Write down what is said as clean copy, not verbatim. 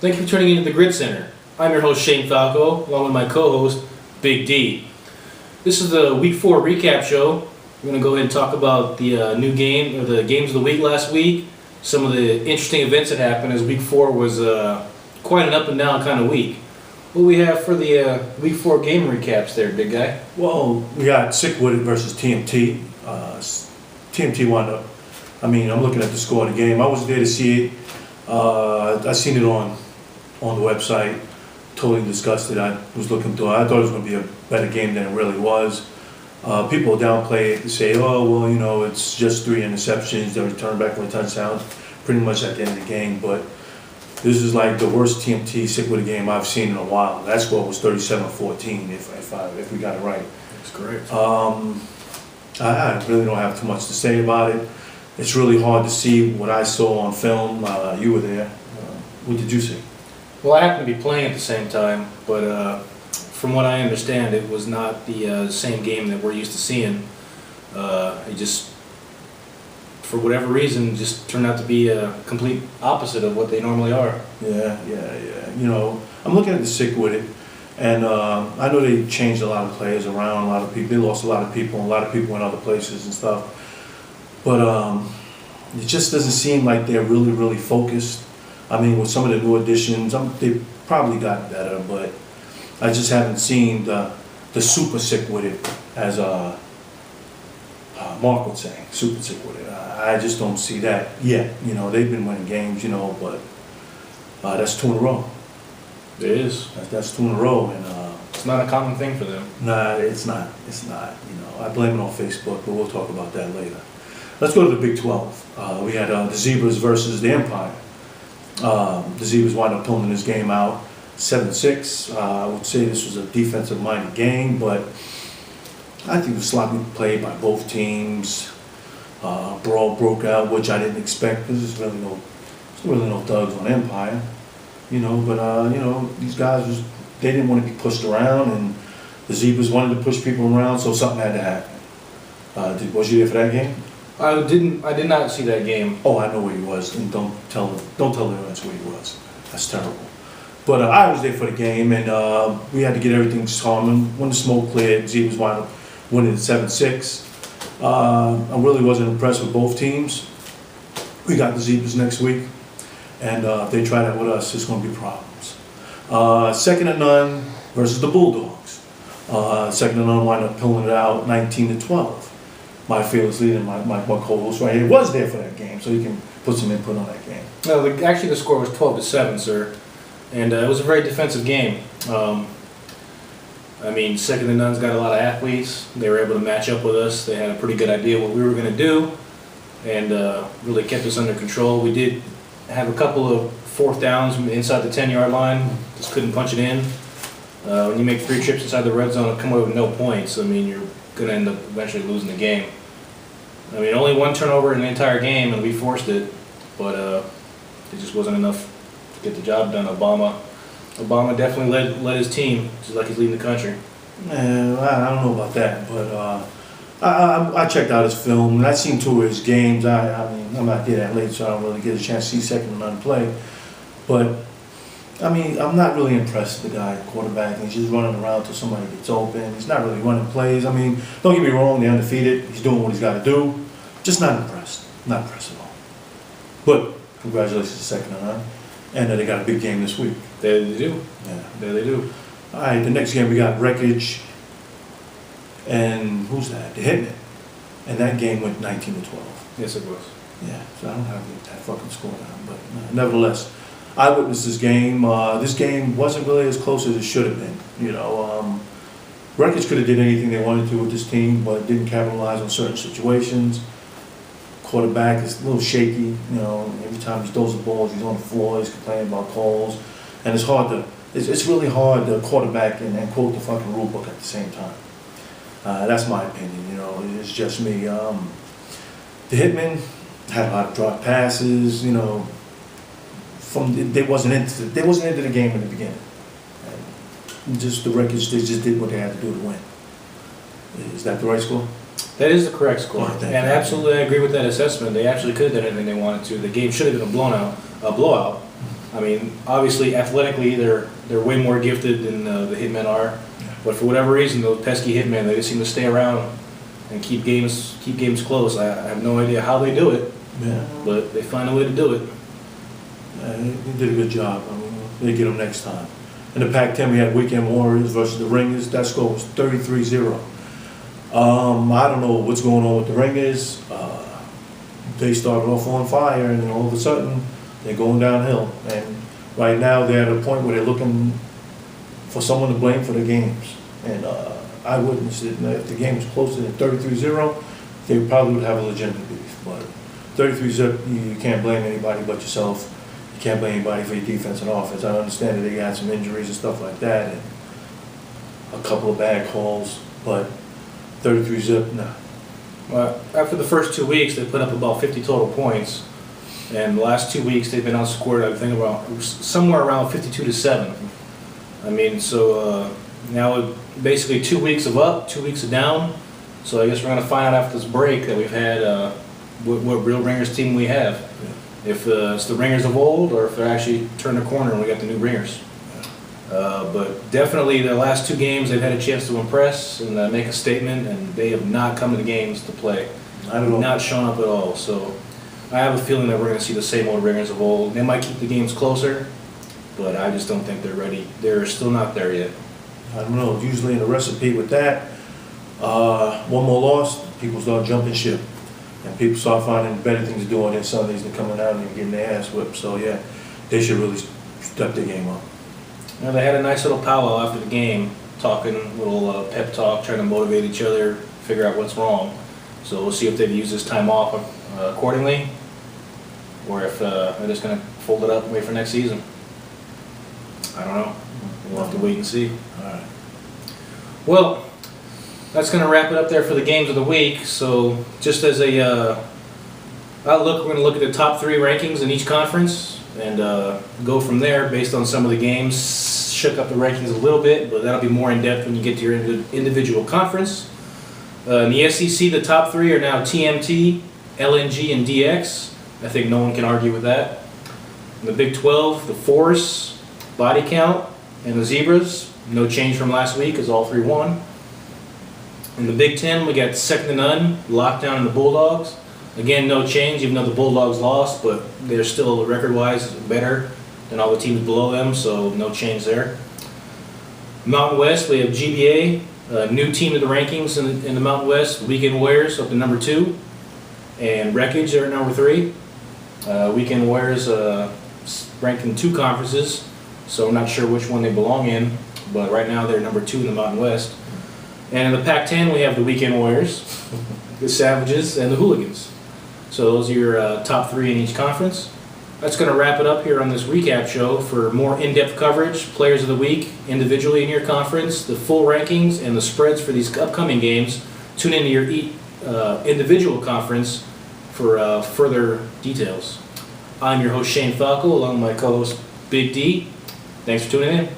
Thank you for tuning into the Gridcenter. I'm your host Shane Falco, along with my co-host Big D. This is the Week 4 recap show. We're going to go ahead and talk about the new game, or the games of the week last week, some of the interesting events that happened, as Week 4 was quite an up and down kind of week. What do we have for the Week 4 game recaps there, big guy? Well, we got Sickwood versus TMT. TMT wound up, I'm looking at the score of the game. I wasn't there to see it. I seen it on the website. Totally disgusted. I was looking through it. I thought it was going to be a better game than it really was. People downplay it and say, oh, well, it's just 3 interceptions. They returned back for a touchdown pretty much at the end of the game. But this is like the worst TMT Sickwood game I've seen in a while. That score was 37-14 if we got it right. That's correct. I really don't have too much to say about it. It's really hard to see what I saw on film. You were there. What did you see? Well, I happened to be playing at the same time, but from what I understand, it was not the same game that we're used to seeing. It just, for whatever reason, just turned out to be a complete opposite of what they normally are. Yeah. I'm looking at the sick with it, and I know they changed a lot of players around, a lot of people. They lost a lot of people in other places and stuff. But it just doesn't seem like they're really, really focused. With some of the new additions, they probably got better, but I just haven't seen the super sick with it, as Mark would say, super sick with it. I just don't see that yet. They've been winning games, but that's 2 in a row. It is. That's 2 in a row, and it's not a common thing for them. Nah, it's not. I blame it on Facebook, but we'll talk about that later. Let's go to the Big 12. We had the Zebras versus the Empire. The Zebras wound up pulling this game out 7-6. I would say this was a defensive-minded game, but I think it was sloppy play by both teams. Brawl broke out, which I didn't expect, because there's really no thugs on Empire. But these guys they didn't want to be pushed around, and the Zebras wanted to push people around, so something had to happen. Was you there for that game? I did not see that game. Oh, I know where he was, and don't tell the audience where he was. That's terrible. But I was there for the game, and we had to get everything calm. When the smoke cleared, Zebras wound up winning at 7-6. I really wasn't impressed with both teams. We got the Zebras next week, and if they try that with us, it's going to be problems. Second and None versus the Bulldogs. Second and None wound up pulling it out 19-12. My fearless leader, my co-host right here, was there for that game, so he can put some input on that game. No, actually the score was 12-7, sir, and it was a very defensive game. Second and None's got a lot of athletes. They were able to match up with us. They had a pretty good idea what we were going to do, and really kept us under control. We did have a couple of 4th downs inside the 10-yard line. Just couldn't punch it in. When you make 3 trips inside the red zone and come away with no points, you're going to end up eventually losing the game. Only 1 turnover in the entire game, and we forced it, but it just wasn't enough to get the job done. Obama definitely led his team, just like he's leading the country. Man, I don't know about that, but I checked out his film, and I've seen 2 of his games. I'm not there that late, so I don't really get a chance to see Second and None play. But I'm not really impressed with the guy, quarterback. He's just running around till somebody gets open. He's not really running plays. Don't get me wrong, they're undefeated. He's doing what he's got to do. Just not impressed. Not impressed at all. But congratulations to Second and None. And they got a big game this week. There they do. Yeah. There they do. All right, the next game we got Wreckage. And who's that? The Hitmen. And that game went 19-12. Yes, it was. Yeah, so I don't have that fucking score down. But nevertheless, I witnessed this game. This game wasn't really as close as it should have been. Wreckage could have did anything they wanted to with this team, but didn't capitalize on certain situations. Quarterback is a little shaky. Every time he throws the balls, he's on the floor. He's complaining about calls, and it's really hard to quarterback and quote the fucking rule book at the same time. That's my opinion. It's just me. The Hitmen had a lot of drop passes. They wasn't into the game in the beginning. And just the Wreckage, they just did what they had to do to win. Is that the right score? That is the correct score, Oh, and absolutely I agree with that assessment. They actually could have done anything they wanted to. The game should have been a blowout. I mean, obviously athletically, they're way more gifted than the hitmen are. But for whatever reason, those pesky hitmen, they just seem to stay around and keep games close. I have no idea how they do it, Yeah. but they find a way to do it. They did a good job. I mean, they get them next time. In the Pac-10, we had Weekend Warriors versus the Ringers. That score was 33-0. I don't know what's going on with the Ringers. They started off on fire, and then all of a sudden, they're going downhill. And right now, they're at a point where they're looking for someone to blame for the games. And I witnessed it. And if the game was closer than 33-0, they probably would have a legitimate beef. But 33-0, you can't blame anybody but yourself. You can't blame anybody for your defense and offense. I understand that they had some injuries and stuff like that, and a couple of bad calls, but 33-0, nah. Well, after the first 2 weeks, they put up about 50 total points, and the last 2 weeks they've been outscored, I think, about somewhere around 52-7. I mean, so now basically 2 weeks of up, 2 weeks of down. So I guess we're going to find out after this break that we've had what real Ringers team we have. Yeah. If it's the Ringers of old, or if they actually turned the corner and we got the new Ringers. But definitely the last 2 games they've had a chance to impress and make a statement, and they have not come to the games to play. Not shown up at all. So I have a feeling that we're going to see the same old Ringers of old. They might keep the games closer, but I just don't think they're ready. They're still not there yet. I don't know. Usually in the recipe with that, one more loss, people start jumping ship. And people start finding better things to do on their Sundays than coming out and getting their ass whipped. So yeah, they should really step their game up. You know, they had a nice little powwow after the game, talking, little pep talk, trying to motivate each other, figure out what's wrong. So we'll see if they've used this time off accordingly, or if they're just going to fold it up and wait for next season. I don't know. We'll have to wait and see. All right. Well, that's going to wrap it up there for the games of the week. So just as a outlook, we're going to look at the top 3 rankings in each conference and go from there based on some of the games. Shook up the rankings a little bit, but that'll be more in depth when you get to your individual conference. In the SEC, the top 3 are now TMT, LNG, and DX. I think no one can argue with that. In the Big 12, the Force, Body Count, and the Zebras. No change from last week, as all 3 won. In the Big 10, we got second to none, Lockdown, and the Bulldogs. Again, no change, even though the Bulldogs lost, but they're still record-wise better than all the teams below them, so no change there. Mountain West, we have GBA, a new team to the rankings in the Mountain West. Weekend Warriors up to number 2, and Wreckage are at number 3. Weekend Warriors ranked in 2 conferences, so I'm not sure which one they belong in, but right now they're number 2 in the Mountain West. And in the Pac-10, we have the Weekend Warriors, the Savages, and the Hooligans. So those are your top 3 in each conference. That's going to wrap it up here on this recap show. For more in-depth coverage, players of the week, individually in your conference, the full rankings, and the spreads for these upcoming games, tune into your individual conference for further details. I'm your host, Shane Falco, along with my co-host, Big D. Thanks for tuning in.